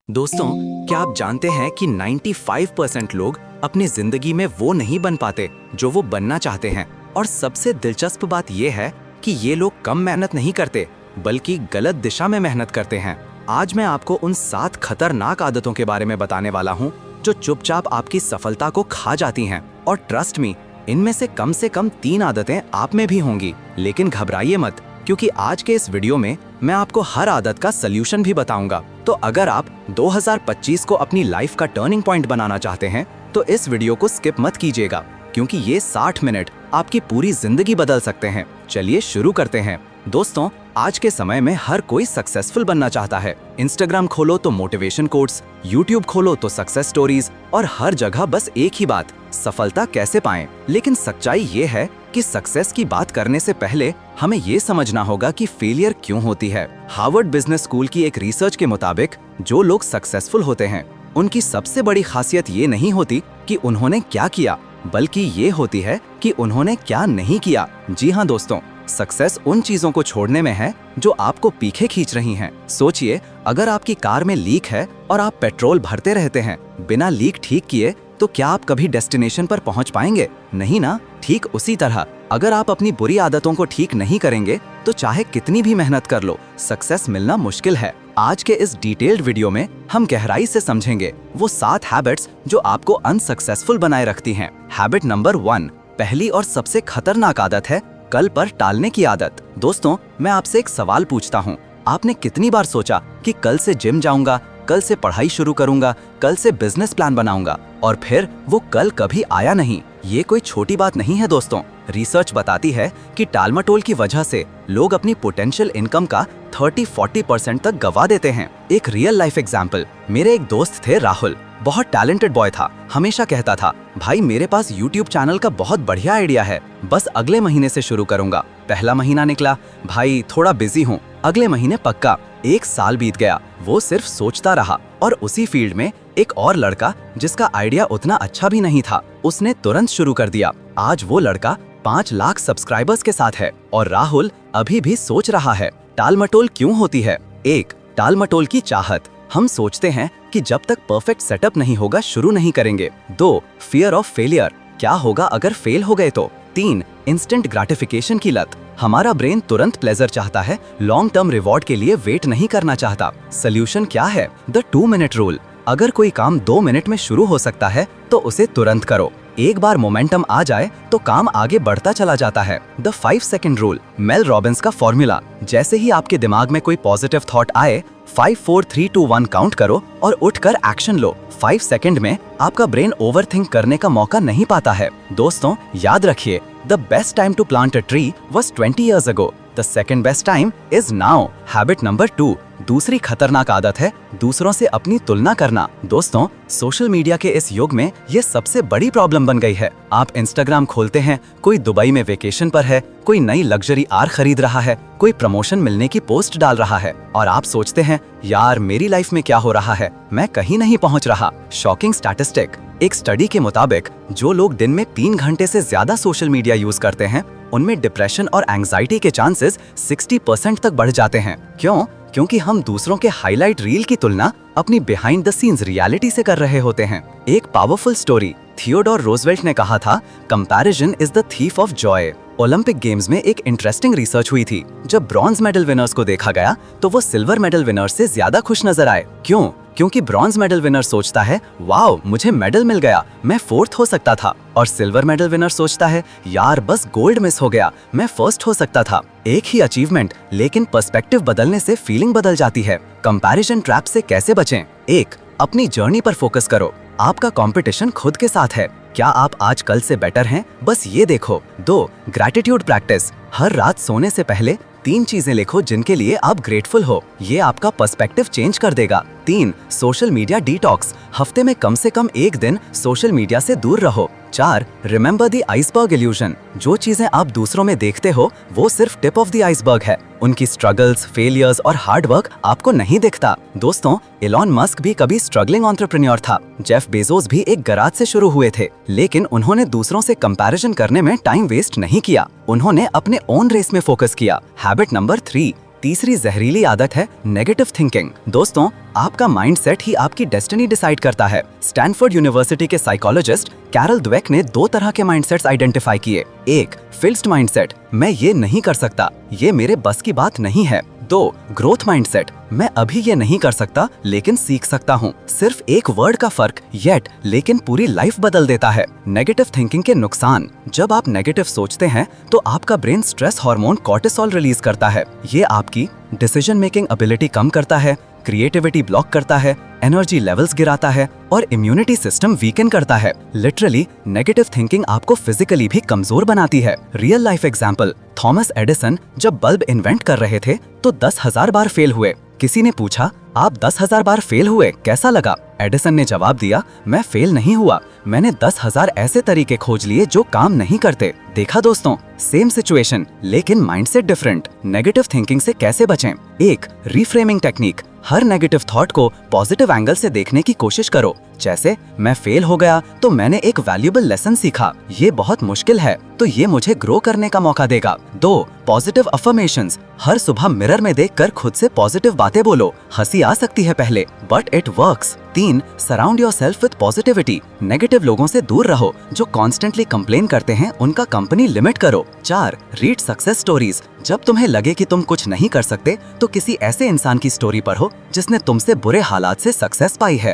दोस्तों, क्या आप जानते हैं कि 95% लोग अपनी जिंदगी में वो नहीं बन पाते जो वो बनना चाहते हैं। और सबसे दिलचस्प बात ये है कि ये लोग कम मेहनत नहीं करते बल्कि गलत दिशा में मेहनत करते हैं। आज मैं आपको उन 7 खतरनाक आदतों के बारे में बताने वाला हूँ जो चुपचाप आपकी सफलता को खा जाती हैं। और ट्रस्ट मी, इनमें से कम 3 आदतें आप में भी होंगी। लेकिन घबराइए मत, क्योंकि आज के इस वीडियो में मैं आपको हर आदत का सल्यूशन भी बताऊंगा। तो अगर आप 2025 को अपनी लाइफ का टर्निंग पॉइंट बनाना चाहते हैं तो इस वीडियो को स्किप मत कीजिएगा, क्योंकि ये 60 मिनट आपकी पूरी जिंदगी बदल सकते हैं। चलिए शुरू करते हैं। दोस्तों, आज के समय में हर कोई सक्सेसफुल बनना चाहता है। इंस्टाग्राम खोलो तो मोटिवेशन कोट्स, यूट्यूब खोलो तो सक्सेस स्टोरीज, और हर जगह बस एक ही बात, सफलता कैसे पाएं। लेकिन सच्चाई ये है कि सक्सेस की बात करने से पहले हमें ये समझना होगा कि फेलियर क्यों होती है। हार्वर्ड बिजनेस स्कूल की एक रिसर्च के मुताबिक जो लोग सक्सेसफुल होते हैं उनकी सबसे बड़ी खासियत ये नहीं होती कि उन्होंने क्या किया, बल्कि ये होती है कि उन्होंने क्या नहीं किया। जी हाँ दोस्तों, सक्सेस उन चीजों को छोड़ने में है जो आपको पीछे खींच रही हैं। सोचिए, अगर आपकी कार में लीक है और आप पेट्रोल भरते रहते हैं बिना लीक ठीक किए, तो क्या आप कभी डेस्टिनेशन पर पहुंच पाएंगे? नहीं ना। ठीक उसी तरह अगर आप अपनी बुरी आदतों को ठीक नहीं करेंगे तो चाहे कितनी भी मेहनत कर लो, सक्सेस मिलना मुश्किल है। आज के इस डिटेल्ड वीडियो में हम गहराई से समझेंगे वो 7 हैबिट्स जो आपको अनसक्सेसफुल बनाए रखती हैं। हैबिट नंबर 1, पहली और सबसे खतरनाक आदत है कल पर टालने की आदत। दोस्तों, मैं आपसे एक सवाल पूछता हूँ, आपने कितनी बार सोचा कि कल से जिम जाऊंगा, कल से पढ़ाई शुरू करूंगा, कल से बिजनेस प्लान बनाऊंगा, और फिर वो कल कभी आया नहीं? ये कोई छोटी बात नहीं है दोस्तों। रिसर्च बताती है कि टालमटोल की वजह से लोग अपनी पोटेंशियल इनकम का 30-40% तक गवा देते हैं। एक रियल लाइफ एग्जाम्पल, मेरे एक दोस्त थे राहुल, बहुत टैलेंटेड बॉय था। हमेशा कहता था, भाई मेरे पास यूट्यूब चैनल का बहुत बढ़िया आइडिया है, बस अगले महीने से शुरू करूंगा। पहला महीना निकला, भाई थोड़ा बिजी हूँ, अगले महीने पक्का। 1 साल बीत गया, वो सिर्फ सोचता रहा। और उसी फील्ड में एक और लड़का जिसका आइडिया उतना अच्छा भी नहीं था, उसने तुरंत शुरू कर दिया। आज वो लड़का 5 लाख सब्सक्राइबर्स के साथ है और राहुल अभी भी सोच रहा है। टालमटोल क्यों होती है? 1, टालमटोल की चाहत। हम सोचते हैं कि जब तक परफेक्ट सेटअप नहीं होगा शुरू नहीं करेंगे। 2, फियर ऑफ फेलियर, क्या होगा अगर फेल हो गए तो। 3, इंस्टेंट ग्रेटिफिकेशन की लत। हमारा ब्रेन तुरंत प्लेजर चाहता है, लॉन्ग टर्म रिवॉर्ड के लिए वेट नहीं करना चाहता। सॉल्यूशन क्या है? The 2 minute rule. अगर कोई काम 2 मिनट में शुरू हो सकता है तो उसे तुरंत करो। एक बार मोमेंटम आ जाए तो काम आगे बढ़ता चला जाता है। The 5 second rule, Mel Robbins का फॉर्मूला। जैसे ही आपके दिमाग में कोई पॉजिटिव थॉट आए, 5 4 3 2 1 काउंट करो और उठकर एक्शन लो। 5 सेकंड में आपका ब्रेन ओवरथिंक करने का मौका नहीं पाता है। दोस्तों, याद रखिए, the best time to plant a tree was 20 years ago. The second best time is now. Habit number 2, दूसरी खतरनाक आदत है दूसरों से अपनी तुलना करना। दोस्तों, सोशल मीडिया के इस युग में ये सबसे बड़ी प्रॉब्लम बन गई है। आप इंस्टाग्राम खोलते हैं, कोई दुबई में वेकेशन पर है, कोई नई लग्जरी आर खरीद रहा है, कोई प्रमोशन मिलने की पोस्ट डाल रहा है, और आप सोचते हैं, यार मेरी लाइफ में क्या हो रहा है, मैं कहीं नहीं पहुंच रहा। शॉकिंग स्टैटिस्टिक, एक स्टडी के मुताबिक जो लोग दिन में 3 घंटे से ज्यादा सोशल मीडिया यूज करते हैं उनमें डिप्रेशन और एंजाइटी के चांसेस 60% तक बढ़ जाते हैं। क्यों? क्योंकि हम दूसरों के हाईलाइट रील की तुलना अपनी बिहाइंड द सीन्स रियलिटी से कर रहे होते हैं। एक पावरफुल स्टोरी, थियोडोर रोजवेल्ट ने कहा था, comparison is the thief of Joy. Olympic games में एक इंटरेस्टिंग रिसर्च हुई थी। जब ब्रॉन्ज मेडल विनर्स को देखा गया तो वो सिल्वर मेडल विनर्स से ज्यादा खुश नजर आए। क्यों? क्योंकि ब्रॉन्ज मेडल विनर सोचता है, वाओ मुझे मेडल मिल गया, मैं 4th हो सकता था, और सिल्वर मेडल विनर सोचता है, यार बस गोल्ड मिस हो गया, मैं 1st हो सकता था। एक ही अचीवमेंट, लेकिन पर्सपेक्टिव बदलने से फीलिंग बदल जाती है। कंपैरिजन ट्रैप से कैसे बचें? 1, अपनी जर्नी पर फोकस करो। आपका कंपटीशन खुद के साथ है। क्या आप आज कल से बेटर हैं? बस ये देखो। 2, ग्रैटिट्यूड प्रैक्टिस। हर रात सोने से पहले 3 चीजें लिखो जिनके लिए आप ग्रेटफुल हो। ये आपका पर्सपेक्टिव चेंज कर देगा। 3, सोशल मीडिया डिटॉक्स। हफ्ते में कम से कम 1 दिन सोशल मीडिया से दूर रहो। 4, रिमेंबर द आइसबर्ग इल्यूजन। जो चीजें आप दूसरों में देखते हो वो सिर्फ टिप ऑफ द आइसबर्ग है। उनकी स्ट्रगल्स, फेलियर्स और हार्ड वर्क आपको नहीं दिखता। दोस्तों, एलॉन मस्क भी कभी स्ट्रगलिंग एंटरप्रेन्योर था। जेफ बेजोस भी एक गैराज से शुरू हुए थे, लेकिन उन्होंने दूसरों से कंपैरिजन करने में टाइम वेस्ट नहीं किया। उन्होंने अपने ओन रेस में फोकस किया। हैबिट नंबर 3, तीसरी जहरीली आदत है नेगेटिव थिंकिंग। दोस्तों, आपका माइंडसेट ही आपकी डेस्टिनी डिसाइड करता है। स्टैनफोर्ड यूनिवर्सिटी के साइकोलॉजिस्ट कैरल द्वेक ने 2 तरह के माइंडसेट्स आइडेंटिफाई किए। 1, फिक्स्ड माइंडसेट, मैं ये नहीं कर सकता, ये मेरे बस की बात नहीं है। 2, ग्रोथ माइंडसेट, मैं अभी ये नहीं कर सकता लेकिन सीख सकता हूँ। सिर्फ एक वर्ड का फर्क येट लेकिन पूरी लाइफ बदल देता है। नेगेटिव थिंकिंग के नुकसान। जब आप नेगेटिव सोचते हैं तो आपका brain stress hormone cortisol release करता है। ये आपकी डिसीजन मेकिंग एबिलिटी कम करता है, क्रिएटिविटी ब्लॉक करता है, एनर्जी लेवल्स गिराता है और इम्यूनिटी सिस्टम वीकन करता है। लिटरली नेगेटिव थिंकिंग आपको फिजिकली भी कमजोर बनाती है। Real life example, Thomas Edison जब बल्ब इन्वेंट कर रहे थे तो 10,000 बार फेल हुए। किसी ने पूछा, आप 10,000 बार फेल हुए, कैसा लगा? एडिसन ने जवाब दिया, मैं फेल नहीं हुआ, मैंने 10,000 ऐसे तरीके खोज लिए जो काम नहीं करते। देखा दोस्तों, सेम सिचुएशन लेकिन माइंडसेट डिफरेंट। नेगेटिव थिंकिंग से कैसे बचें? 1, रीफ्रेमिंग टेक्निक। हर नेगेटिव थॉट को पॉजिटिव एंगल से देखने की कोशिश करो। जैसे, मैं फेल हो गया तो मैंने एक वैल्यूएबल लेसन सीखा, ये बहुत मुश्किल है तो ये मुझे ग्रो करने का मौका देगा। 2, पॉजिटिव अफर्मेशंस। हर सुबह मिरर में देखकर खुद से पॉजिटिव बातें बोलो। हंसी आ सकती है पहले but it works. 3, surround yourself with positivity. Negative लोगों से दूर रहो, जो कॉन्स्टेंटली कंप्लेन करते हैं उनका कंपनी लिमिट करो। 4, रीड सक्सेस स्टोरीज। जब तुम्हें लगे कि तुम कुछ नहीं कर सकते तो किसी ऐसे इंसान की स्टोरी पढ़ो जिसने तुमसे बुरे हालात से सक्सेस पाई है।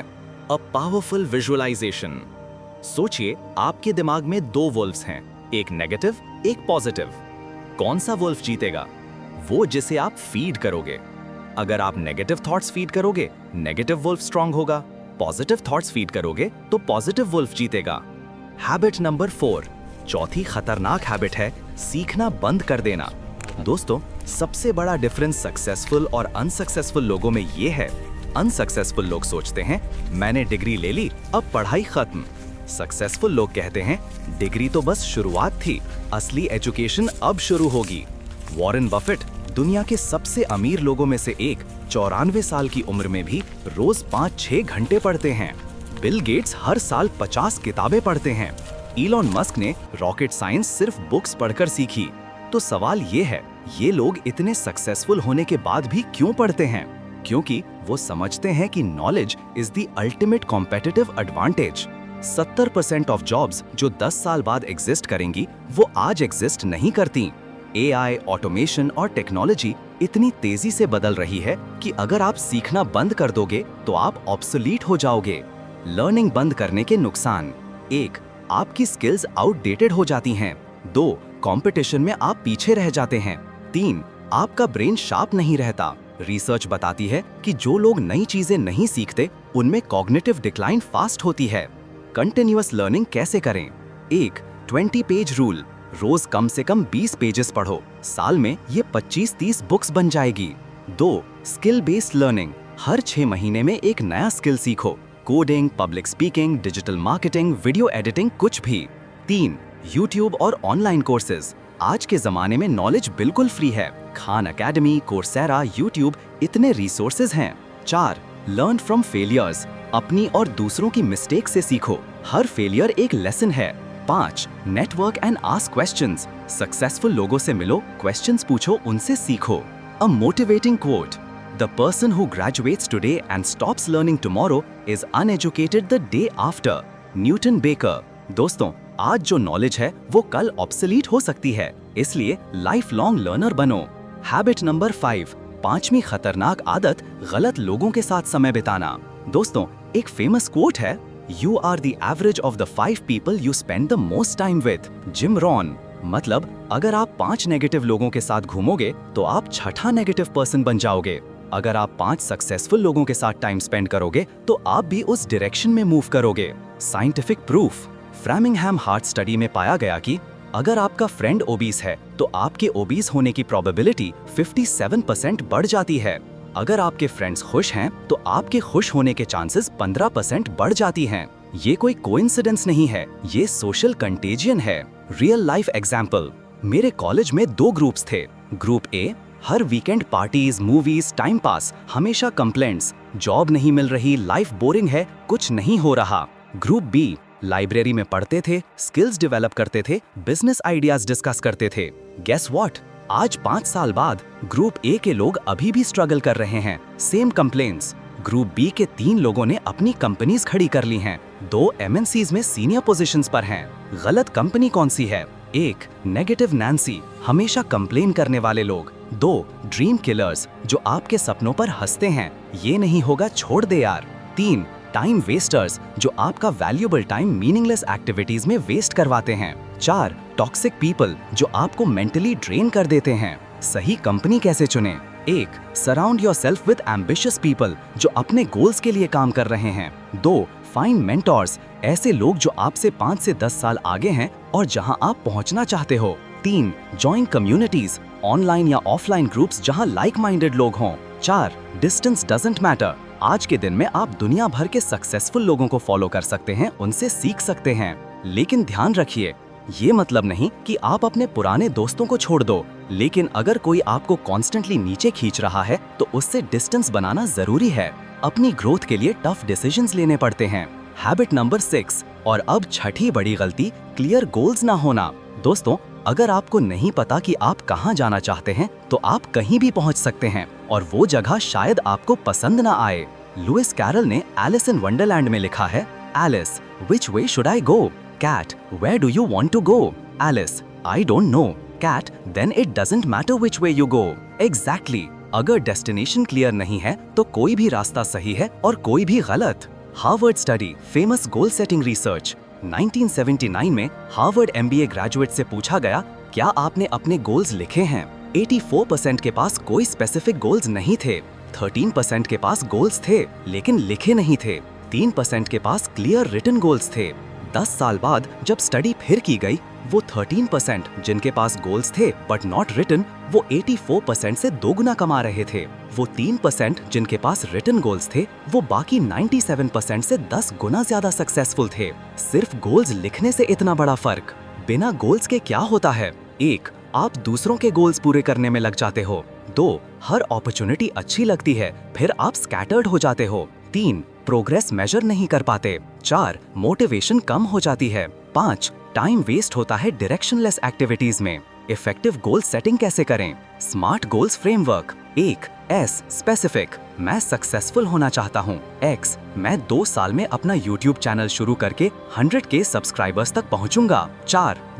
A powerful visualisation. सोचिए, आपके दिमाग में 2 वुल्फ्स हैं, एक नेगेटिव, एक पॉजिटिव। कौन सा वुल्फ जीतेगा? वो जिसे आप फीड करोगे। अगर आप नेगेटिव थॉट्स फीड करोगे, नेगेटिव वुल्फ स्ट्रांग होगा। पॉजिटिव थॉट्स फीड करोगे तो पॉजिटिव वुल्फ जीतेगा। हैबिट नंबर 4, चौथी खतरनाक हैबिट है सीखना बंद कर देना। दोस्तों, सबसे बड़ा डिफरेंस सक्सेसफुल और अनसक्सेसफुल लोगों में ये है, अनसक्सेसफुल लोग सोचते हैं मैंने डिग्री ले ली, अब पढ़ाई खत्म। सक्सेसफुल लोग कहते हैं डिग्री तो बस शुरुआत थी, असली एजुकेशन अब शुरू होगी। वॉरेन बफेट, दुनिया के सबसे अमीर लोगों में से एक, 94 साल की उम्र में भी रोज 5-6 घंटे पढ़ते हैं। बिल गेट्स हर साल 50 किताबें पढ़ते हैं। इलॉन मस्क ने रॉकेट साइंस सिर्फ बुक्स पढ़कर सीखी। तो सवाल ये है, ये लोग इतने सक्सेसफुल होने के बाद भी क्यों पढ़ते हैं? क्योंकि वो समझते हैं कि knowledge is the ultimate competitive advantage. 70% of jobs जो 10 साल बाद एग्जिस्ट करेंगी वो आज एग्जिस्ट नहीं करती। एआई, ऑटोमेशन और टेक्नोलॉजी इतनी तेजी से बदल रही है कि अगर आप सीखना बंद कर दोगे तो आप ऑब्सोलीट हो जाओगे। लर्निंग बंद करने के नुकसान। 1, आपकी स्किल्स आउटडेटेड हो जाती हैं। 2, कंपटीशन में आप पीछे रह जाते हैं। 3, आपका ब्रेन शार्प नहीं रहता। रिसर्च बताती है कि जो लोग नई चीजें नहीं सीखते उनमें कॉग्निटिव डिक्लाइन फास्ट होती है। कंटिन्यूअस लर्निंग कैसे करें? 1, 20 पेज रूल। रोज कम से कम 20 पेजेस पढ़ो, साल में ये 25-30 बुक्स बन जाएगी। 2, स्किल बेस्ड लर्निंग। हर 6 महीने में एक नया स्किल सीखो, coding, public speaking, digital marketing, video editing, कुछ भी। 3, यूट्यूब और ऑनलाइन कोर्सेज। आज के जमाने में नॉलेज बिल्कुल फ्री है। खान अकेडमी, कोर्सेरा, यूट्यूब, इतने रिसोर्सेज हैं। 4, लर्न फ्रॉम फेलियर्स। अपनी और दूसरों की मिस्टेक से सीखो, हर फेलियर एक लेसन है। 5, network and ask questions. Successful लोगों से मिलो, क्वेश्चंस पूछो, उनसे सीखो। A motivating quote, the person who graduates today and stops learning tomorrow is uneducated the day after. Newton Baker. दोस्तों, आज जो नॉलेज है वो कल ऑब्सोलीट हो सकती है, इसलिए लाइफ लॉन्ग लर्नर बनो। हैबिट नंबर 5, 5वीं खतरनाक आदत, गलत लोगों के साथ समय बिताना। दोस्तों, एक फेमस कोट है, you are the average of the 5 people you spend the most time with. Jim Rohn. मतलब, अगर आप 5 नेगेटिव लोगों के साथ घूमोगे तो आप 6ठा नेगेटिव पर्सन बन जाओगे। अगर आप 5 सक्सेसफुल लोगों के साथ टाइम स्पेंड करोगे तो आप भी उस डायरेक्शन में मूव करोगे। Scientific proof. Framingham heart study में पाया गया कि अगर आपका फ्रेंड ओबीस है तो आपके ओबीस होने की प्रोबेबिलिटी 57% बढ़ जाती है। अगर आपके फ्रेंड्स खुश हैं तो आपके खुश होने के चांसेस 15% बढ़ जाती हैं। ये कोई कोइंसिडेंस नहीं है, ये सोशल कंटेजियन है। रियल लाइफ एग्जाम्पल, मेरे कॉलेज में 2 ग्रुप्स थे। Group A, her weekend parties, movies, time pass, हमेशा कंप्लेंट्स, जॉब नहीं मिल रही, लाइफ बोरिंग है, कुछ नहीं हो रहा। ग्रुप बी, लाइब्रेरी में पढ़ते थे, स्किल्स डेवलप करते थे, बिजनेस आइडियाज डिस्कस करते थे। गेस व्हाट, आज 5 साल बाद ग्रुप ए के लोग अभी भी स्ट्रगल कर रहे हैं, सेम कंप्लेंट्स। ग्रुप बी के 3 लोगों ने अपनी कंपनीज खड़ी कर ली हैं। 2 एमएनसीज में सीनियर पोजीशंस पर हैं। गलत कंपनी कौन सी है? 1 नेगेटिव नैन्सी, हमेशा कंप्लेन करने वाले लोग। 2 ड्रीम किलर्स, जो आपके सपनों पर हंसते हैं, ये नहीं होगा छोड़ दे यार। 3 टाइम वेस्टर्स, जो आपका वैल्यूएबल टाइम मीनिंगलेस एक्टिविटीज में वेस्ट करवाते हैं। 4 टॉक्सिक पीपल, जो आपको मेंटली ड्रेन कर देते हैं। सही कंपनी कैसे चुनें? 1 surround yourself with ambitious people, जो अपने गोल्स के लिए काम कर रहे हैं। 2 फाइंड मेंटोर्स, ऐसे लोग जो आपसे 5 से 10 साल आगे हैं और जहां आप पहुंचना चाहते हो। 3 जॉइन कम्युनिटीज, ऑनलाइन या ऑफलाइन ग्रुप्स जहां लाइक माइंडेड लोग हों। 4 डिस्टेंस डजंट मैटर, आज के दिन में आप दुनिया भर के सक्सेसफुल लोगों को फॉलो कर सकते हैं, उनसे सीख सकते हैं। लेकिन ध्यान रखिए, ये मतलब नहीं कि आप अपने पुराने दोस्तों को छोड़ दो, लेकिन अगर कोई आपको कॉन्स्टेंटली नीचे खींच रहा है तो उससे डिस्टेंस बनाना जरूरी है। अपनी ग्रोथ के लिए टफ डिसीजंस लेने पड़ते हैं। हैबिट नंबर 6 और अब छठी बड़ी गलती, क्लियर गोल्स ना होना। दोस्तों, अगर आपको नहीं पता कि आप कहां जाना चाहते हैं तो आप कहीं भी पहुंच सकते हैं और वो जगह शायद आपको पसंद ना आए। लुइस कैरल ने एलिस इन वंडरलैंड में लिखा है, Alice which way should I go? Cat, where do you want to go? Alice, I don't know. Cat, then it doesn't matter which way you go. Exactly. अगर destination clear नहीं है तो कोई भी रास्ता सही है और कोई भी गलत। Harvard study, famous goal setting research. 1979 में हार्वर्ड MBA ग्रेजुएट से पूछा गया, क्या आपने अपने गोल्स लिखे हैं? 84% के पास कोई स्पेसिफिक गोल्स नहीं थे। 13% के पास गोल्स थे लेकिन लिखे नहीं थे। 3% के पास क्लियर रिटन गोल्स थे। 10 साल बाद जब स्टडी फिर की गई, वो 13% जिनके पास गोल्स थे बट नॉट रिटन, वो 84% से 2 गुना कमा रहे थे। वो 3% जिनके पास रिटन गोल्स थे, वो बाकी 97% से 10 गुना ज्यादा सक्सेसफुल थे। सिर्फ गोल्स लिखने से इतना बड़ा फर्क। बिना गोल्स के क्या होता है? 1 आप दूसरों के गोल्स पूरे करने में लग जाते हो। 2 हर अपॉर्चुनिटी अच्छी लगती है, फिर आप स्कैटर्ड हो जाते हो। 3 प्रोग्रेस मेजर नहीं कर पाते। 4 मोटिवेशन कम हो जाती है। 5 टाइम वेस्ट होता है डायरेक्शनलेस एक्टिविटीज में। इफेक्टिव गोल सेटिंग कैसे करें? Smart goals framework. 1 S specific, मैं सक्सेसफुल होना चाहता हूँ। X मैं 2 साल में अपना YouTube चैनल शुरू करके 100K सब्सक्राइबर्स तक पहुँचूंगा।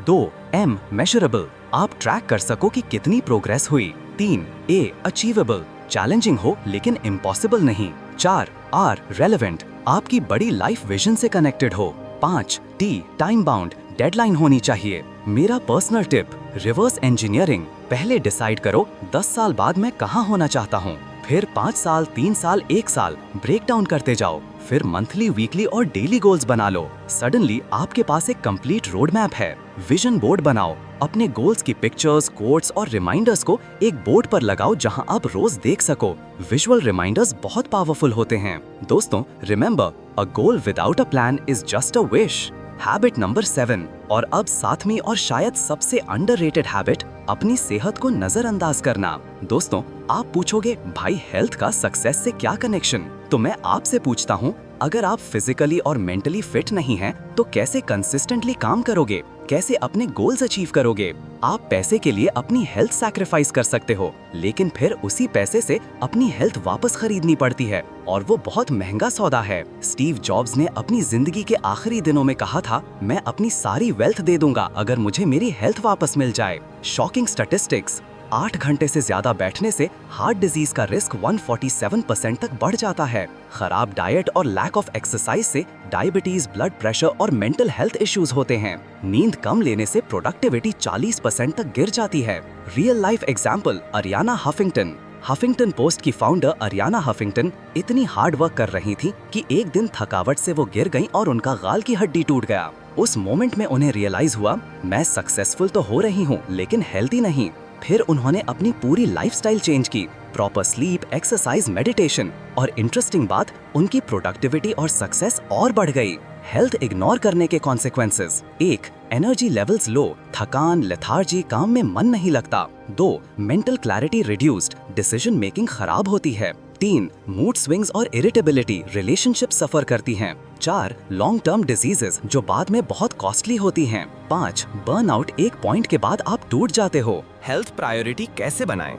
2 M मेजरेबल, आप ट्रैक कर सको कि कितनी प्रोग्रेस हुई। 3 A अचीवेबल, चैलेंजिंग हो लेकिन इम्पॉसिबल नहीं। 4 R रेलेवेंट, आपकी बड़ी लाइफ विजन से कनेक्टेड हो। 5 T टाइम बाउंड, डेडलाइन होनी चाहिए। मेरा पर्सनल टिप, रिवर्स इंजीनियरिंग, पहले डिसाइड करो 10 साल बाद मैं कहाँ होना चाहता हूँ, फिर 5 साल, 3 साल, 1 साल ब्रेक डाउन करते जाओ, फिर मंथली, वीकली और डेली गोल्स बना लो। सडनली आपके पास एक कंप्लीट रोड मैप है। विजन बोर्ड बनाओ, अपने गोल्स की पिक्चर्स, कोट्स और रिमाइंडर्स को एक बोर्ड पर लगाओ जहां आप रोज देख सको। विजुअल रिमाइंडर्स बहुत पावरफुल होते हैं। दोस्तों, remember, a goal without a plan is just a wish. Habit number 7 और अब 7वीं और शायद सबसे अंडररेटेड हैबिट, अपनी सेहत को नजरअंदाज करना। दोस्तों, आप पूछोगे, भाई हेल्थ का सक्सेस से क्या कनेक्शन? तो मैं आपसे पूछता हूँ, अगर आप फिजिकली और मेंटली फिट नहीं हैं, तो कैसे कंसिस्टेंटली काम करोगे? कैसे अपने गोल्स अचीव करोगे? आप पैसे के लिए अपनी हेल्थ सैक्रिफाइस कर सकते हो, लेकिन फिर उसी पैसे से अपनी हेल्थ वापस खरीदनी पड़ती है और वो बहुत महंगा सौदा है। स्टीव जॉब्स ने अपनी जिंदगी के आखिरी दिनों में कहा था, मैं अपनी सारी वेल्थ दे दूंगा अगर मुझे मेरी हेल्थ वापस मिल जाए। शॉकिंग स्टैटिस्टिक्स, 8 घंटे से ज्यादा बैठने से हार्ट डिजीज का रिस्क 147% तक बढ़ जाता है। खराब डाइट और लैक ऑफ एक्सरसाइज से डायबिटीज, ब्लड प्रेशर और मेंटल हेल्थ इश्यूज होते हैं। नींद कम लेने से प्रोडक्टिविटी 40% तक गिर जाती है। Real life example, Arianna Huffington. Huffington Post की फाउंडर अरियाना हफिंगटन इतनी हार्ड वर्क कर रही थी कि एक दिन थकावट से वो गिर गईं और उनका गाल की हड्डी टूट गया। उस मोमेंट में उन्हें रियलाइज हुआ, मैं सक्सेसफुल तो हो रही हूँ लेकिन हेल्दी नहीं। फिर उन्होंने अपनी पूरी लाइफस्टाइल चेंज की, प्रॉपर स्लीप, एक्सरसाइज, मेडिटेशन, और इंटरेस्टिंग बात, उनकी प्रोडक्टिविटी और सक्सेस और बढ़ गई। हेल्थ इग्नोर करने के कॉन्सिक्वेंसेस, 1 एनर्जी लेवल्स लो, थकान, लेथार्जी, काम में मन नहीं लगता। 2 mental clarity reduced, decision making खराब होती है। 3 मूड स्विंग्स और इरिटेबिलिटी, रिलेशनशिप सफर करती हैं। 4 लॉन्ग टर्म डिजीजेस जो बाद में बहुत कॉस्टली होती हैं। 5 बर्नआउट, एक पॉइंट के बाद आप टूट जाते हो। हेल्थ प्रायोरिटी कैसे बनाएं?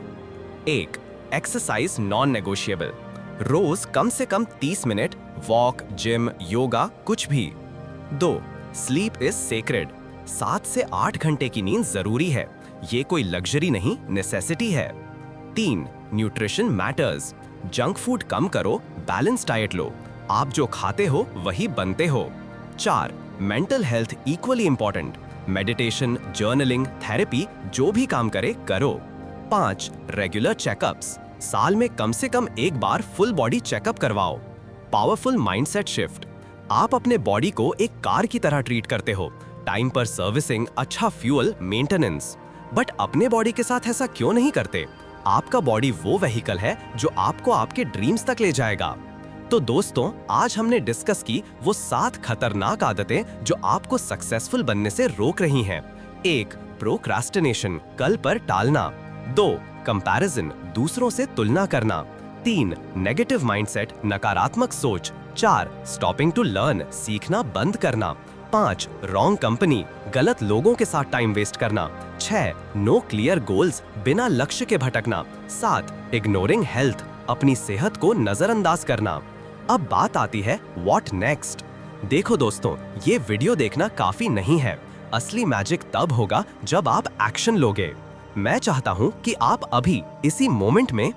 1 एक्सरसाइज नॉन नेगोशिएबल, रोज कम से कम 30 मिनट वॉक, जिम, योगा, कुछ भी। 2. Sleep is sacred. 7 से 8 घंटे की नींद जरूरी है, ये कोई लग्जरी नहीं, नेसेसिटी है। 3. Nutrition matters. जंक फूड कम करो, बैलेंस डाइट लो, आप जो खाते हो वही बनते हो। 4. Mental health equally important. Meditation, journaling, therapy, जो भी काम करे करो। 5. Regular checkups. साल में कम से कम एक बार फुल बॉडी चेकअप करवाओ। Powerful mindset shift. आप अपने बॉडी को एक कार की तरह ट्रीट करते हो, टाइम पर सर्विसिंग, अच्छा फ्यूल, मेंटेनेंस। बट अपने बॉडी के साथ ऐसा क्यों नहीं करते? आपका बॉडी वो व्हीकल है जो आपको आपके ड्रीम्स तक ले जाएगा। तो दोस्तों, आज हमने डिस्कस की वो 7 खतरनाक आदतें जो आपको सक्सेसफुल बनने से रोक रही हैं। 1. प्रोक्रास्टिनेशन, कल पर टालना। 2. कंपैरिजन, दूसरों से तुलना करना। 3. नेगेटिव माइंडसेट, नकारात्मक सोच। 4. स्टॉपिंग टू लर्न, सीखना बंद करना। 5. रॉन्ग कंपनी, गलत लोगों के साथ टाइम वेस्ट करना। 6. नो क्लियर गोल्स, बिना लक्ष्य के भटकना। 7. इग्नोरिंग हेल्थ, अपनी सेहत को नजरअंदाज करना। अब बात आती है व्हाट नेक्स्ट। देखो दोस्तों, ये वीडियो देखना काफी नहीं है, असली मैजिक तब होगा जब आप एक्शन लोगे। मैं चाहता हूँ कि आप अभी इसी मोमेंट में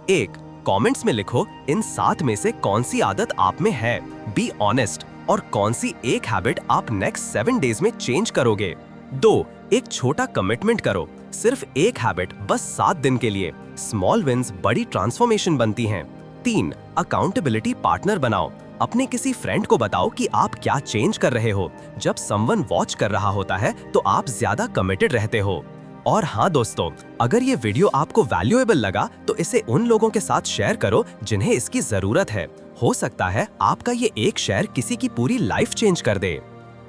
1. कमेंट्स में लिखो इन 7 में से कौन सी आदत आप में है, बी ऑनेस्ट, और कौन सी एक हैबिट आप नेक्स्ट 7 डेज में चेंज करोगे। 2. एक छोटा कमिटमेंट करो, सिर्फ एक हैबिट, बस 7 दिन के लिए। स्मॉल विंस बड़ी ट्रांसफॉर्मेशन बनती हैं। 3. अकाउंटेबिलिटी पार्टनर बनाओ, अपने किसी फ्रेंड को बताओ कि आप क्या चेंज कर रहे हो। जब समवन वॉच कर रहा होता है तो आप ज्यादा कमिटेड रहते हो। और हाँ दोस्तों, अगर ये वीडियो आपको वैल्यूएबल लगा तो इसे उन लोगों के साथ शेयर करो जिन्हें इसकी जरूरत है। हो सकता है आपका ये एक शेयर किसी की पूरी लाइफ चेंज कर दे।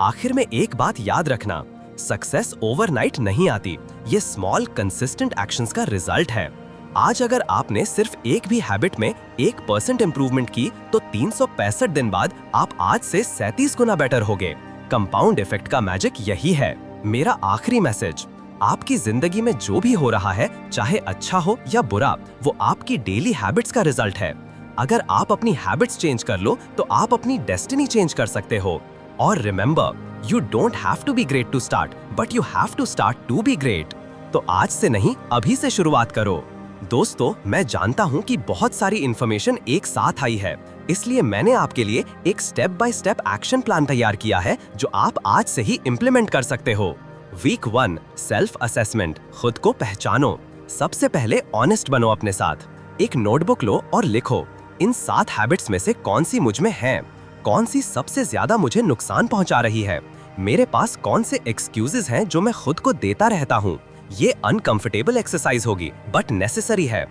आखिर में एक बात याद रखना, सक्सेस ओवरनाइट नहीं आती, ये स्मॉल कंसिस्टेंट एक्शंस का रिजल्ट है। आज अगर आपने सिर्फ एक भी हैबिट में 1% इंप्रूवमेंट की तो 365 दिन बाद आप आज से 37 गुना बेटर होगे। कंपाउंड इफेक्ट का मैजिक यही है। मेरा आखिरी मैसेज, आपकी जिंदगी में जो भी हो रहा है, चाहे अच्छा हो या बुरा, वो आपकी डेली हैबिट्स का रिजल्ट है। अगर आप अपनी हैबिट्स चेंज कर लो तो आप अपनी डेस्टिनी चेंज कर सकते हो। और remember, you don't have to be great to start, but you have to start to be great. तो आज से नहीं, अभी से शुरुआत करो। दोस्तों, मैं जानता हूँ कि बहुत सारी इन्फॉर्मेशन एक साथ आई है, इसलिए मैंने आपके लिए एक step by step action plan तैयार किया है जो आप आज से ही इम्प्लीमेंट कर सकते हो। वीक 1, सेल्फ असेसमेंट, खुद को पहचानो। सबसे पहले ऑनेस्ट बनो अपने साथ। एक नोटबुक लो और लिखो, इन 7 हैबिट्स में से कौन सी मुझ में है, कौन सी सबसे ज्यादा मुझे नुकसान पहुंचा रही है, मेरे पास कौन से एक्सक्यूजेस हैं जो मैं खुद को देता रहता हूँ। ये अनकंफर्टेबल एक्सरसाइज होगी बट नेसेसरी है।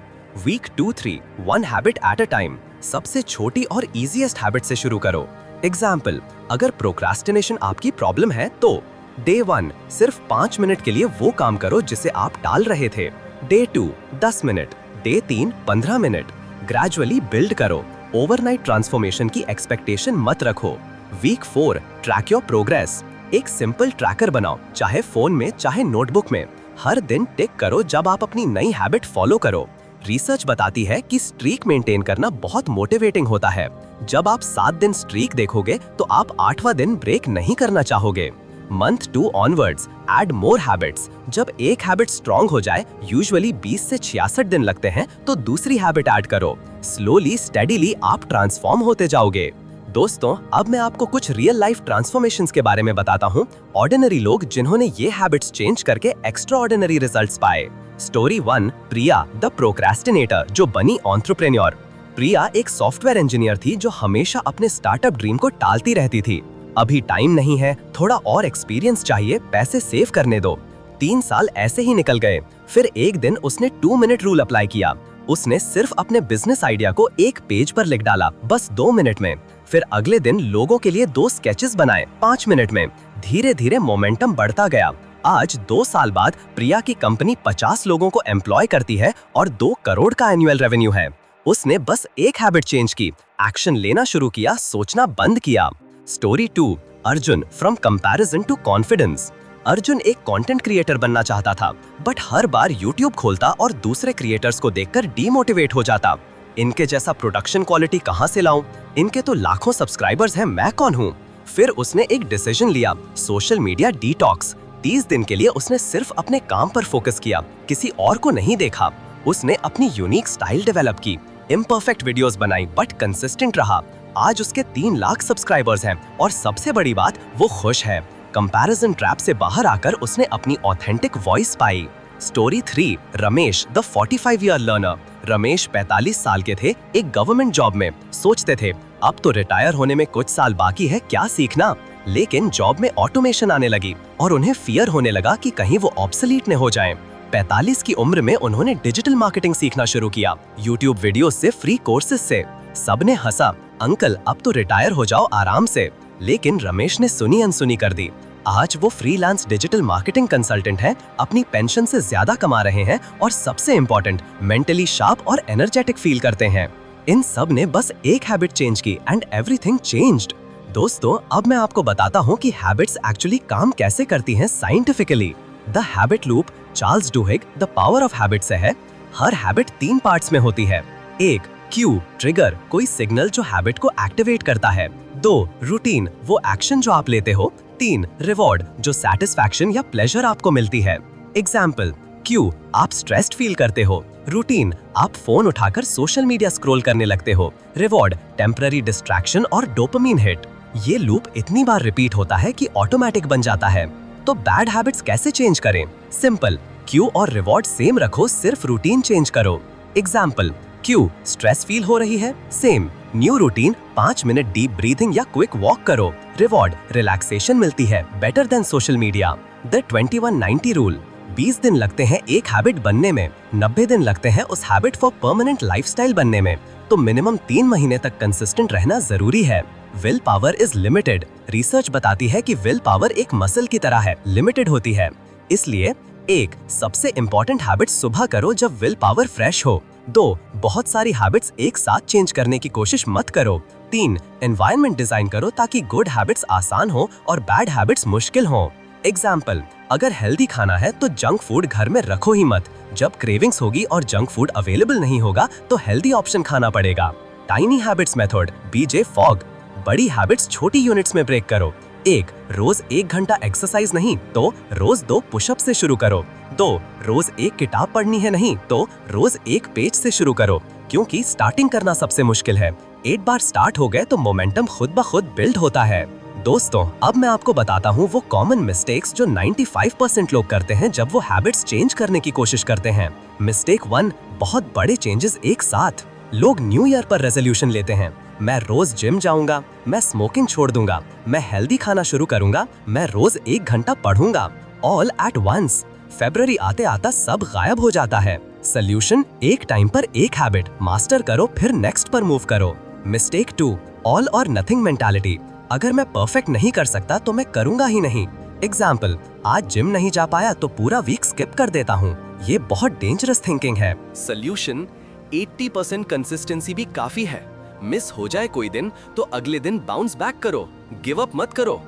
Week 2-3, 1 habit at a time, सबसे छोटी और इजीएस्ट हैबिट से शुरू करो। एग्जाम्पल, अगर प्रोक्रास्टिनेशन आपकी प्रॉब्लम है तो डे 1, सिर्फ 5 मिनट के लिए वो काम करो जिसे आप टाल रहे थे। Day 2, 10 minute. Day 3, 15 minute. Gradually build करो, ओवरनाइट ट्रांसफॉर्मेशन की एक्सपेक्टेशन मत रखो। Week 4, track your progress. एक सिंपल ट्रैकर बनाओ, चाहे फोन में चाहे नोटबुक में। हर दिन टिक करो जब आप अपनी नई हैबिट फॉलो करो। रिसर्च बताती है कि स्ट्रीक मेंटेन करना बहुत मोटिवेटिंग होता है। जब आप 7 दिन स्ट्रीक देखोगे तो आप 8वां दिन ब्रेक नहीं करना चाहोगे। Month 2 onwards, add more habits. जब एक हैबिट स्ट्रॉन्ग हो जाए, यूजुअली 20 से 66 दिन लगते हैं, तो दूसरी हैबिट ऐड करो। स्लोली स्टेडीली आप ट्रांसफॉर्म होते जाओगे। दोस्तों, अब मैं आपको कुछ रियल लाइफ ट्रांसफॉर्मेशंस के बारे में बताता हूँ। ऑर्डिनरी लोग जिन्होंने ये हैबिट्स चेंज करके एक्स्ट्रा ऑर्डिनरी रिजल्ट्स पाए। स्टोरी 1, प्रिया द प्रोक्रेस्टिनेटर जो बनी एंटरप्रेन्योर। प्रिया एक सॉफ्टवेयर इंजीनियर थी जो हमेशा अपने स्टार्टअप ड्रीम को टालती रहती थी। अभी टाइम नहीं है, थोड़ा और एक्सपीरियंस चाहिए, पैसे सेव करने दो। 3 साल ऐसे ही निकल गए। फिर एक दिन उसने 2 मिनट रूल अप्लाई किया। उसने सिर्फ अपने बिजनेस आइडिया को एक पेज पर लिख डाला, बस 2 मिनट में। फिर अगले दिन लोगों के लिए 2 स्केचेस बनाए 5 मिनट में। धीरे धीरे मोमेंटम बढ़ता गया। आज 2 साल बाद प्रिया की कंपनी 50 लोगों को एम्प्लॉय करती है और 2 करोड़ का एनुअल रेवेन्यू है। उसने बस एक हैबिट चेंज की, एक्शन लेना शुरू किया, सोचना बंद किया। Story 2, Arjun from comparison to confidence. Arjun एक कंटेंट क्रिएटर बनना चाहता था, बट हर बार यूट्यूब खोलता और दूसरे क्रिएटर्स को देखकर डीमोटिवेट हो जाता। इनके जैसा प्रोडक्शन क्वालिटी कहाँ से लाऊं? इनके तो लाखों सब्सक्राइबर्स हैं, मैं कौन हूँ? फिर उसने एक डिसीजन लिया, सोशल मीडिया डिटॉक्स। 30 दिन के लिए उसने सिर्फ अपने काम पर फोकस किया, किसी और को नहीं देखा। उसने अपनी यूनिक स्टाइल डेवलप की, इम्परफेक्ट वीडियोस बनाई बट कंसिस्टेंट रहा। आज उसके 3 लाख सब्सक्राइबर्स हैं और सबसे बड़ी बात, वो खुश है। कंपैरिजन ट्रैप से बाहर आकर उसने अपनी authentic voice pi. Story 3, Ramesh the 45 year learner. Ramesh 45 साल के थे, एक गवर्नमेंट जॉब में। सोचते थे अब तो रिटायर होने में कुछ साल बाकी है, क्या सीखना। लेकिन जॉब में ऑटोमेशन आने लगी और उन्हें फियर होने लगा कि कहीं वो ऑब्सोलीट न हो जाएं। 45 की उम्र में उन्होंने डिजिटल मार्केटिंग सीखना शुरू किया, यूट्यूब वीडियोस से, फ्री कोर्सेज से। सबने हंसा, अंकल अब तो रिटायर हो जाओ आराम से। लेकिन रमेश ने सुनी अनसुनी कर दी। आज वो फ्रीलांस डिजिटल मार्केटिंग कंसल्टेंट हैं, अपनी पेंशन से ज्यादा कमा रहे हैं और सबसे इम्पोर्टेंट, मेंटली शार्प और एनर्जेटिक फील करते हैं। इन सब ने बस एक हैबिट चेंज की एंड एवरीथिंग चेंज्ड। दोस्तों, अब मैं आपको बताता हूँ कि हैबिट्स एक्चुअली काम कैसे करती हैं scientifically. The habit loop, Charles Duhigg the power of habit से है। हर हैबिट 3 पार्ट्स में होती है। 1, क्यू, ट्रिगर, कोई सिग्नल जो हैबिट को एक्टिवेट करता है। 2, रूटीन, वो एक्शन जो आप लेते हो। 3, रिवॉर्ड, जो सेटिस्फैक्शन या प्लेजर आपको मिलती है। एग्जाम्पल, क्यू, आप स्ट्रेस्ड फील करते हो। रूटीन, आप फोन उठाकर सोशल मीडिया स्क्रॉल करने लगते हो। रिवॉर्ड, टेम्पररी डिस्ट्रैक्शन और डोपामीन हिट। ये लूप इतनी बार रिपीट होता है कि ऑटोमेटिक बन जाता है। तो बैड हैबिट्स कैसे चेंज करें? सिंपल, क्यू और रिवॉर्ड सेम रखो, सिर्फ रूटीन चेंज करो। एग्जाम्पल, क्यू, स्ट्रेस फील हो रही है, same. New routine, 5 minute deep breathing या क्विक वॉक करो। रिवॉर्ड, रिलैक्सेशन मिलती है, better than social media. The 21-90 rule, 20 दिन लगते हैं एक हैबिट बनने में, 90 दिन लगते हैं उस हैबिट फॉर परमानेंट लाइफस्टाइल बनने में। तो मिनिमम 3 महीने तक कंसिस्टेंट रहना जरूरी है। Will power is limited. Research बताती है कि विल पावर एक मसल की तरह है, लिमिटेड होती है। इसलिए 1, सबसे इंपॉर्टेंट हैबिट सुबह करो जब विल पावर फ्रेश हो। 2, बहुत सारी हैबिट्स एक साथ चेंज करने की कोशिश मत करो। 3, एनवायरनमेंट डिजाइन करो ताकि गुड हैबिट्स आसान हो और बैड हैबिट्स मुश्किल हो। एग्जाम्पल, अगर हेल्दी खाना है तो जंक फूड घर में रखो ही मत। जब क्रेविंग्स होगी और जंक फूड अवेलेबल नहीं होगा तो हेल्दी ऑप्शन खाना पड़ेगा। टाइनी हैबिट्स मेथड, बीजे फॉग, बड़ी हैबिट्स छोटी यूनिट्स में ब्रेक करो। 1, रोज 1 घंटा एक्सरसाइज नहीं तो रोज 2 पुशअप से शुरू करो। 2, रोज 1 किताब पढ़नी है नहीं तो रोज 1 पेज से शुरू करो, क्योंकि स्टार्टिंग करना सबसे मुश्किल है। एक बार स्टार्ट हो गए तो मोमेंटम खुद ब खुद बिल्ड होता है। दोस्तों, अब मैं आपको बताता हूँ वो कॉमन मिस्टेक्स जो 95% लोग करते हैं जब वो हैबिट्स चेंज करने की कोशिश करते हैं। मिस्टेक 1, बहुत बड़े चेंजेस एक साथ। लोग न्यू ईयर पर रेजोल्यूशन लेते हैं, मैं रोज जिम जाऊंगा, मैं स्मोकिंग छोड़ दूंगा, मैं हेल्दी खाना शुरू करूंगा, मैं रोज 1 घंटा पढ़ूंगा, ऑल एट वंस। फरवरी आते आता सब गायब हो जाता है। सोल्यूशन, एक टाइम पर एक हैबिट मास्टर करो, फिर नेक्स्ट पर मूव करो। मिस्टेक 2, ऑल और नथिंग मेंटालिटी। अगर मैं परफेक्ट नहीं कर सकता तो मैं करूंगा ही नहीं। एग्जाम्पल, आज जिम नहीं जा पाया तो पूरा वीक स्किप कर देता हूँ। ये बहुत डेंजरस थिंकिंग है। सोल्यूशन, 80% कंसिस्टेंसी भी काफी है। मिस हो जाए कोई दिन तो अगले दिन बाउंस बैक करो, गिव अप मत करो।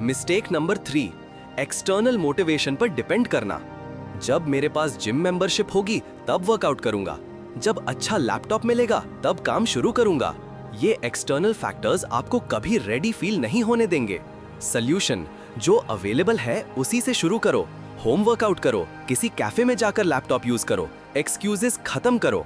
मिस्टेक नंबर 3, एक्सटर्नल मोटिवेशन पर डिपेंड करना। जब मेरे पास जिम मेंबरशिप होगी तब वर्कआउट करूंगा, जब अच्छा लैपटॉप मिलेगा तब काम शुरू करूंगा। ये एक्सटर्नल फैक्टर्स आपको कभी रेडी फील नहीं होने देंगे। सोल्यूशन, जो अवेलेबल है उसी से शुरू करो। होम वर्कआउट करो, किसी कैफे में जाकर लैपटॉप यूज करो, एक्सक्यूजेस खत्म करो।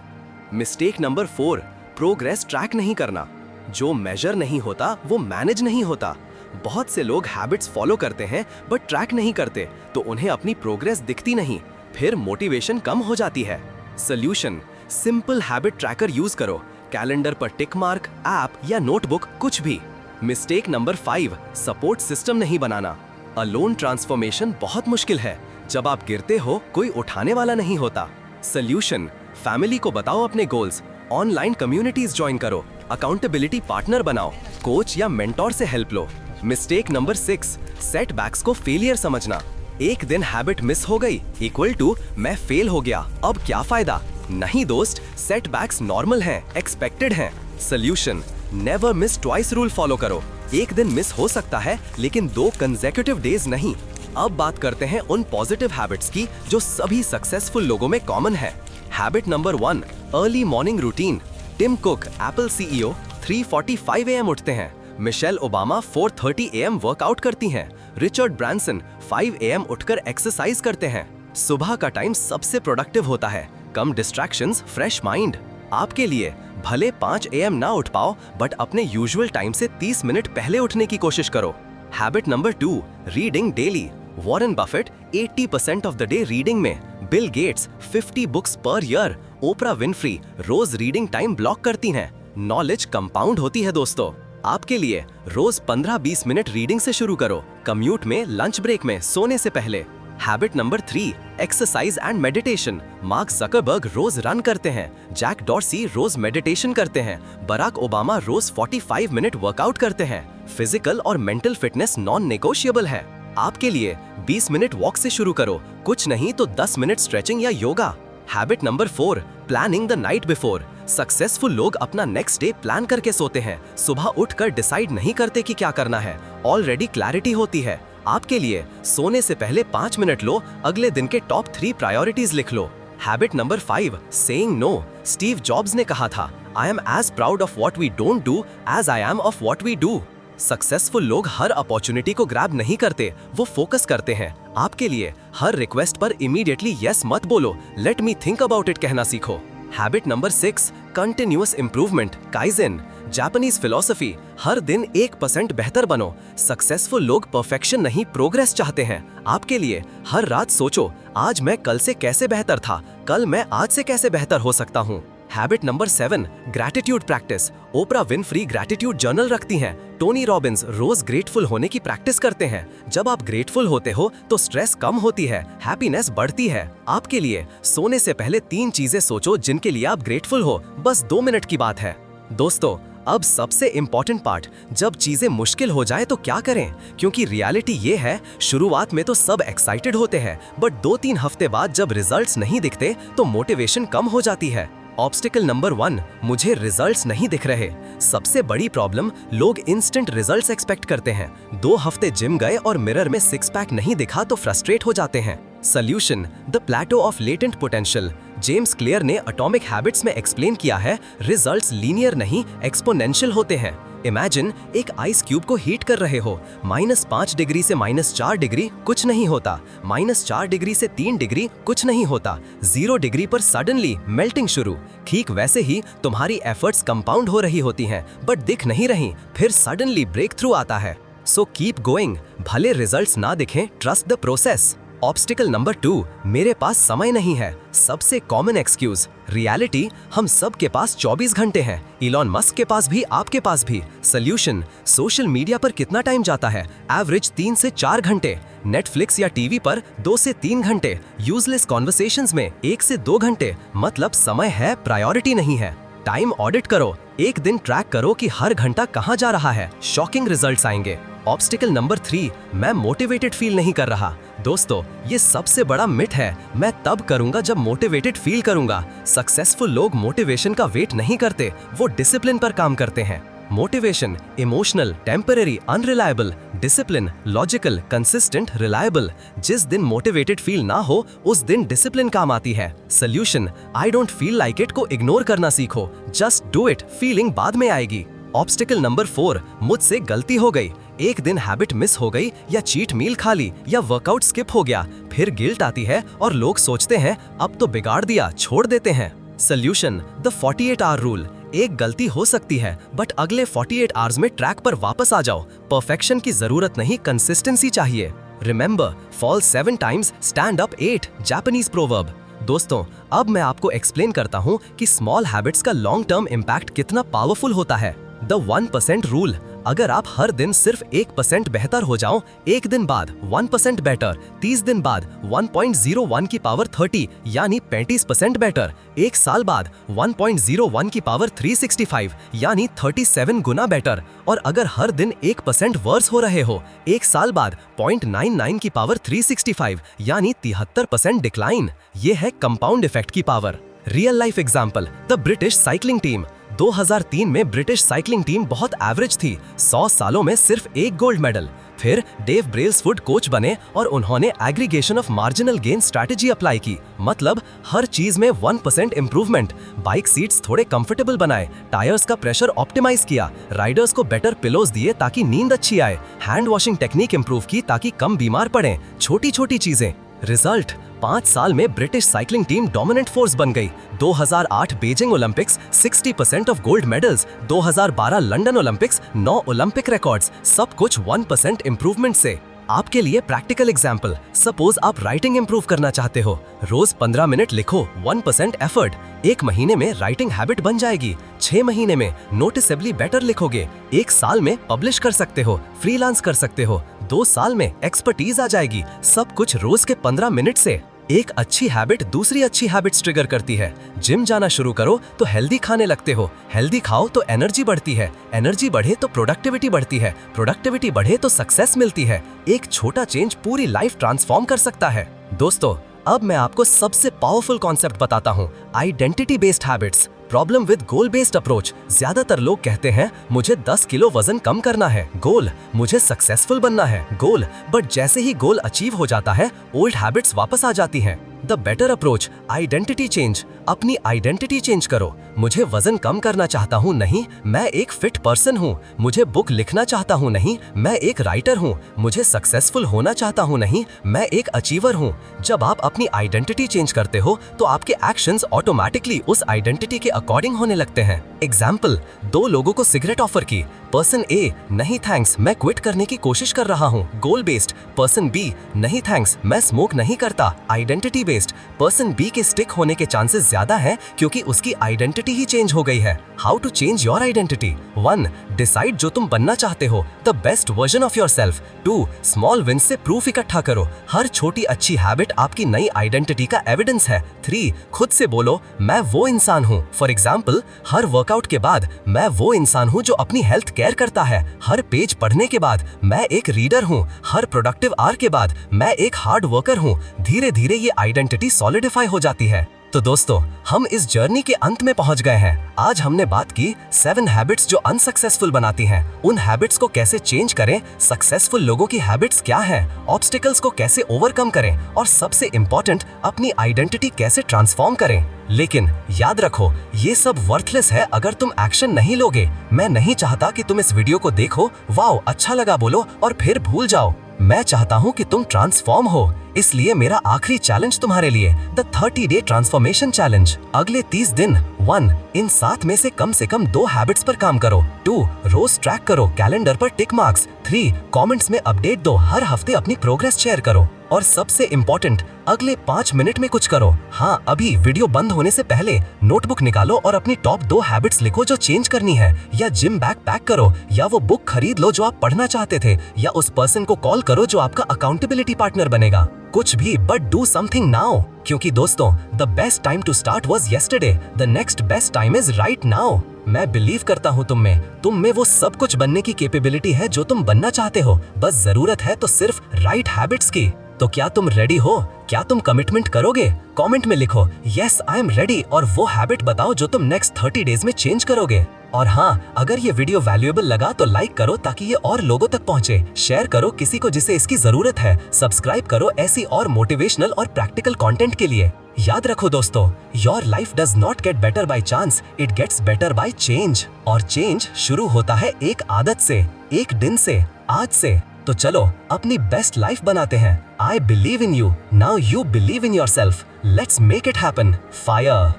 मिस्टेक नंबर 4, प्रोग्रेस ट्रैक नहीं करना। जो मेजर नहीं होता वो मैनेज नहीं होता। बहुत से लोग हैबिट्स फॉलो करते हैं बट ट्रैक नहीं करते तो उन्हें अपनी प्रोग्रेस दिखती नहीं, फिर मोटिवेशन कम हो जाती है। Solution, simple habit tracker use करो, कैलेंडर पर टिक मार्क, ऐप या नोटबुक, कुछ भी। मिस्टेक नंबर 5, सपोर्ट सिस्टम नहीं बनाना। अलोन ट्रांसफॉर्मेशन बहुत मुश्किल है, जब आप गिरते हो कोई उठाने वाला नहीं होता। सोल्यूशन, फैमिली को बताओ अपने गोल्स, ऑनलाइन कम्युनिटीज ज्वाइन करो, अकाउंटेबिलिटी पार्टनर बनाओ, कोच या मेंटोर से हेल्प लो। मिस्टेक नंबर 6, सेटबैक्स को फेलियर समझना। एक दिन हैबिट मिस हो गई इक्वल टू मैं फेल हो गया, अब क्या फायदा। नहीं दोस्त, सेटबैक्स नॉर्मल हैं, एक्सपेक्टेड हैं। Solution, never miss twice rule follow करो। एक दिन मिस हो सकता है लेकिन 2 कंसेक्यूटिव डेज नहीं। अब बात करते हैं उन पॉजिटिव हैबिट्स की जो सभी सक्सेसफुल लोगों में कॉमन है। Habit number 1, early morning routine. Tim Cook Apple CEO 3:45 AM उठते हैं। मिशेल ओबामा 4:30 AM वर्कआउट करती हैं। रिचर्ड ब्रांसन 5 AM उठकर एक्सरसाइज करते हैं। सुबह का टाइम सबसे प्रोडक्टिव होता है, कम डिस्ट्रैक्शंस, फ्रेश माइंड। आपके लिए भले 5 AM ना उठ पाओ, बट अपने यूजुअल टाइम से 30 मिनट पहले उठने की कोशिश करो। Habit number 2, reading daily. Warren Buffett 80% of the day reading में, Bill Gates 50 books per year, Oprah Winfrey रोज रीडिंग टाइम ब्लॉक करती हैं। नॉलेज कंपाउंड होती है दोस्तों। आपके लिए रोज 15-20 मिनट रीडिंग से शुरू करो, कम्यूट में, लंच ब्रेक में, सोने से पहले। Habit number 3, exercise and meditation. Mark Zuckerberg रोज रन करते हैं, जैक डॉर्सी रोज मेडिटेशन करते हैं, बराक ओबामा रोज 45 मिनट वर्कआउट करते हैं। फिजिकल और मेंटल फिटनेस नॉन नेगोशिएबल है। आपके लिए 20 मिनट वॉक से शुरू करो, कुछ नहीं तो 10 मिनट स्ट्रेचिंग या yoga. Habit number 4, planning the night before. Successful लोग अपना नेक्स्ट डे प्लान करके सोते हैं, सुबह उठकर डिसाइड नहीं करते कि क्या करना है, ऑलरेडी क्लैरिटी होती है। आपके लिए सोने से पहले 5 मिनट लो, अगले दिन के टॉप 3 प्रायोरिटीज लिख लो। Habit number 5, saying no. Steve Jobs ने कहा था, I am as proud of what we don't do as I am of what we do. Successful लोग हर अपॉर्चुनिटी को ग्रैब नहीं करते, वो फोकस करते हैं। आपके लिए हर रिक्वेस्ट पर इमीडिएटली यस मत बोलो, let me think about it कहना सीखो। Habit number 6, continuous improvement, kaizen. Japanese philosophy, हर दिन 1% बेहतर बनो। सक्सेसफुल लोग परफेक्शन नहीं, प्रोग्रेस चाहते हैं। आपके लिए हर रात सोचो, आज मैं कल से कैसे बेहतर था, कल मैं आज से कैसे बेहतर हो सकता हूँ। Habit number 7, gratitude practice. ओपरा विनफ्री ग्रैटिट्यूड जर्नल रखती हैं, टोनी रॉबिन्स रोज ग्रेटफुल होने की प्रैक्टिस करते हैं। जब आप ग्रेटफुल होते हो तो स्ट्रेस कम होती है, हैप्पीनेस बढ़ती है। आपके लिए सोने से पहले 3 चीजें सोचो जिनके लिए आप ग्रेटफुल हो, बस 2 मिनट की बात है। दोस्तों, अब सबसे इम्पोर्टेंट पार्ट, जब चीजें मुश्किल हो जाए तो क्या करें? क्योंकि रियलिटी ये है, शुरुआत में तो सब एक्साइटेड होते हैं, बट 2-3 हफ्ते बाद जब रिजल्ट्स नहीं दिखते तो मोटिवेशन कम हो जाती है। ऑब्स्टिकल नंबर 1, मुझे रिजल्ट्स नहीं दिख रहे। सबसे बड़ी प्रॉब्लम, लोग इंस्टेंट रिजल्ट्स एक्सपेक्ट करते हैं। 2 हफ्ते जिम गए और मिरर में 6 पैक नहीं दिखा तो फ्रस्ट्रेट हो जाते हैं। Solution, the plateau of latent potential. James Clear ने एटॉमिक हैबिट्स में एक्सप्लेन किया है, रिजल्ट्स लीनियर नहीं, एक्सपोनेंशियल होते हैं। इमेजिन एक आइस क्यूब को हीट कर रहे हो, -5 डिग्री से -4 डिग्री कुछ नहीं होता, -4 डिग्री से 3 डिग्री कुछ नहीं होता, 0 डिग्री पर सडनली मेल्टिंग शुरू। ठीक वैसे ही तुम्हारी एफर्ट्स कंपाउंड हो रही होती हैं, बट दिख नहीं रही, फिर सडनली ब्रेक थ्रू आता है। सो कीप गोइंग, भले रिजल्ट्स ना दिखें, trust the process. Obstacle number 2, मेरे पास समय नहीं है। सबसे कॉमन एक्सक्यूज। रियलिटी, हम सब के पास 24 घंटे हैं, इलॉन मस्क के पास भी, आपके पास भी। सॉल्यूशन, सोशल मीडिया पर कितना टाइम जाता है? एवरेज 3 से 4 घंटे। नेटफ्लिक्स या टीवी पर 2 से 3 घंटे। यूजलेस कॉन्वर्सेशंस में 1 से 2 घंटे। मतलब समय है, प्रायोरिटी नहीं है। टाइम ऑडिट करो, एक दिन ट्रैक करो कि हर घंटा कहाँ जा रहा है, शॉकिंग रिजल्ट्स आएंगे। ऑब्स्टिकल नंबर 3, मैं मोटिवेटेड फील नहीं कर रहा। दोस्तों, ये सबसे बड़ा मिथ है, मैं तब करूंगा जब मोटिवेटेड फील करूंगा। सक्सेसफुल लोग मोटिवेशन का वेट नहीं करते, वो डिसिप्लिन पर काम करते हैं। Motivation, emotional, temporary, unreliable. Discipline, logical, consistent, reliable. जिस दिन मोटिवेटेड फील ना हो, उस दिन डिसिप्लिन काम आती है। Solution, I don't feel like it को इग्नोर करना सीखो, जस्ट डू इट, फीलिंग बाद में आएगी। ऑब्स्टिकल नंबर 4, मुझसे गलती हो गई। एक दिन हैबिट मिस हो गई, या चीट मील खा ली, या वर्कआउट स्किप हो गया, फिर गिल्ट आती है और लोग सोचते हैं अब तो बिगाड़ दिया, छोड़ देते हैं। Solution, the 48 hour rule. एक गलती हो सकती है, बट अगले 48 आवर्स में ट्रैक पर वापस आ जाओ। परफेक्शन की जरूरत नहीं, कंसिस्टेंसी चाहिए। Remember, fall 7 times, stand up 8, Japanese proverb. दोस्तों, अब मैं आपको एक्सप्लेन करता हूँ कि स्मॉल हैबिट्स का लॉन्ग टर्म इम्पैक्ट कितना पावरफुल होता है। The 1% rule. अगर आप हर दिन सिर्फ 1% बेहतर हो जाओ, एक दिन बाद 1% बेटर, 30 दिन बाद 1.01 की पावर 30 यानी 35% बेटर, एक साल बाद 1.01 की पावर 365 यानी 37 गुना बेटर। और अगर हर दिन 1% वर्स हो रहे हो, एक साल बाद 0.99 की पावर 365 यानी 73% डिक्लाइन। ये है कंपाउंड इफेक्ट की power. Real life example, the British cycling team. 2003 में ब्रिटिश साइकिलिंग टीम बहुत एवरेज थी, 100 सालों में सिर्फ 1 गोल्ड मेडल। फिर डेव ब्रेल्सवुड कोच बने और उन्होंने aggregation of marginal gain strategy apply की, मतलब हर चीज में 1% इंप्रूवमेंट। बाइक सीट्स थोड़े कंफर्टेबल बनाए, टायर्स का प्रेशर ऑप्टिमाइज किया, राइडर्स को बेटर पिलोज दिए ताकि नींद अच्छी आए, हैंड वॉशिंग टेक्निक इंप्रूव की ताकि कम बीमार पड़े। छोटी छोटी चीजें, रिजल्ट 5 साल में British cycling team dominant force बन गई। 2008 Beijing Olympics 60% of gold medals, 2012 London Olympics 9 Olympic records, सब कुछ 1% इंप्रूवमेंट से। आपके लिए प्रैक्टिकल एग्जाम्पल, सपोज आप राइटिंग इंप्रूव करना चाहते हो, रोज 15 मिनट लिखो, 1% एफर्ट, 1 महीने में राइटिंग हैबिट बन जाएगी, 6 महीने में नोटिसेबली बेटर लिखोगे, 1 साल में पब्लिश कर सकते हो, फ्रीलांस कर सकते हो, 2 साल में एक्सपर्टीज आ जाएगी, सब कुछ रोज के 15 मिनट से। एक अच्छी हैबिट दूसरी अच्छी हैबिट्स ट्रिगर करती है। जिम जाना शुरू करो तो हेल्दी खाने लगते हो, हेल्दी खाओ तो एनर्जी बढ़ती है, एनर्जी बढ़े तो प्रोडक्टिविटी बढ़ती है, प्रोडक्टिविटी बढ़े तो सक्सेस मिलती है। एक छोटा चेंज पूरी लाइफ ट्रांसफॉर्म कर सकता है। दोस्तों, अब मैं आपको सबसे पावरफुल कॉन्सेप्ट बताता हूँ, identity based habits. Problem with goal based approach. ज्यादातर लोग कहते हैं मुझे 10 किलो वजन कम करना है, गोल, मुझे सक्सेसफुल बनना है, गोल, बट जैसे ही गोल अचीव हो जाता है ओल्ड हैबिट्स वापस आ जाती हैं। The better approach, identity change. अपनी आइडेंटिटी चेंज करो। मुझे वजन कम करना चाहता हूँ, नहीं, मैं एक फिट पर्सन हूँ। मुझे बुक लिखना चाहता हूँ, नहीं, मैं एक राइटर हूँ। मुझे सक्सेसफुल होना चाहता हूँ, नहीं, मैं एक अचीवर हूँ। जब आप अपनी आइडेंटिटी चेंज करते हो तो आपके एक्शंस ऑटोमेटिकली उस आइडेंटिटी के अकॉर्डिंग होने लगते हैं। एग्जाम्पल, 2 लोगों को सिगरेट ऑफर की, पर्सन ए, नहीं थैंक्स, मैं क्विट करने की कोशिश कर रहा हूँ, गोल बेस्ड। पर्सन बी, नहीं थैंक्स, मैं स्मोक नहीं करता, आइडेंटिटी बेस्ड। पर्सन बी के स्टिक होने के चांसेस ज्यादा हैं क्योंकि उसकी आइडेंटिटी ही चेंज हो गई है। How to change your identity? 1. Decide जो तुम बनना चाहते हो, the best version of yourself. 2. Small win से प्रूफ इकट्ठा करो। हर छोटी अच्छी हैबिट आपकी नई आइडेंटिटी का एविडेंस है। 3. खुद से बोलो, मैं वो इंसान हूँ। फॉर एग्जाम्पल, हर वर्कआउट के बाद मैं वो इंसान हूँ जो अपनी हेल्थ केयर करता है। हर पेज पढ़ने के बाद मैं एक रीडर हूँ। हर प्रोडक्टिव आवर के बाद मैं एक हार्ड वर्कर हूँ। धीरे धीरे ये आइडेंटिटी सॉलिडिफाई हो जाती है। तो दोस्तों, हम इस जर्नी के अंत में पहुंच गए हैं। आज हमने बात की 7 हैबिट्स जो अनसक्सेसफुल बनाती हैं। उन हैबिट्स को कैसे चेंज करें, सक्सेसफुल लोगों की हैबिट्स क्या हैं, ऑब्स्टिकल्स को कैसे ओवरकम करें और सबसे इम्पोर्टेंट, अपनी आइडेंटिटी कैसे ट्रांसफॉर्म करें। लेकिन याद रखो, ये सब वर्थलेस है अगर तुम एक्शन नहीं लोगे। मैं नहीं चाहता कि तुम इस वीडियो को देखो, वाओ अच्छा लगा बोलो और फिर भूल जाओ। मैं चाहता हूँ कि तुम ट्रांसफॉर्म हो। इसलिए मेरा आखिरी चैलेंज तुम्हारे लिए, द 30 डे ट्रांसफॉर्मेशन चैलेंज। अगले 30 दिन 1. इन 7 में से कम 2 हैबिट्स पर काम करो। 2. रोज ट्रैक करो, कैलेंडर पर टिक मार्क्स। 3. कमेंट्स में अपडेट दो, हर हफ्ते अपनी प्रोग्रेस शेयर करो। और सबसे इम्पोर्टेंट, अगले 5 मिनट में कुछ करो। हाँ, अभी वीडियो बंद होने से पहले नोटबुक निकालो और अपनी टॉप 2 हैबिट्स लिखो जो चेंज करनी है, या जिम बैग पैक करो, या वो बुक खरीद लो जो आप पढ़ना चाहते थे, या उस पर्सन को कॉल करो जो आपका अकाउंटेबिलिटी पार्टनर बनेगा। कुछ भी, बट डू समथिंग नाउ। क्योंकि दोस्तों, the best time to start was yesterday, the next best time is right now. मैं बिलीव करता हूँ तुम में वो सब कुछ बनने की कैपेबिलिटी है जो तुम बनना चाहते हो। बस जरूरत है तो सिर्फ राइट हैबिट्स की। तो क्या तुम रेडी हो? क्या तुम कमिटमेंट करोगे? कमेंट में लिखो यस आई एम रेडी और वो हैबिट बताओ जो तुम नेक्स्ट 30 डेज में चेंज करोगे। और हाँ, अगर ये वीडियो वैल्यूएबल लगा तो लाइक करो ताकि ये और लोगों तक पहुंचे। शेयर करो किसी को जिसे इसकी जरूरत है। सब्सक्राइब करो ऐसी और मोटिवेशनल और प्रैक्टिकल कंटेंट के लिए। याद रखो दोस्तों, your life does not get better by chance, it gets better by change. और चेंज शुरू होता है एक आदत से, एक दिन से, आज से। तो चलो अपनी बेस्ट लाइफ बनाते हैं। I believe in you, now you believe in yourself. Let's make it happen. Fire.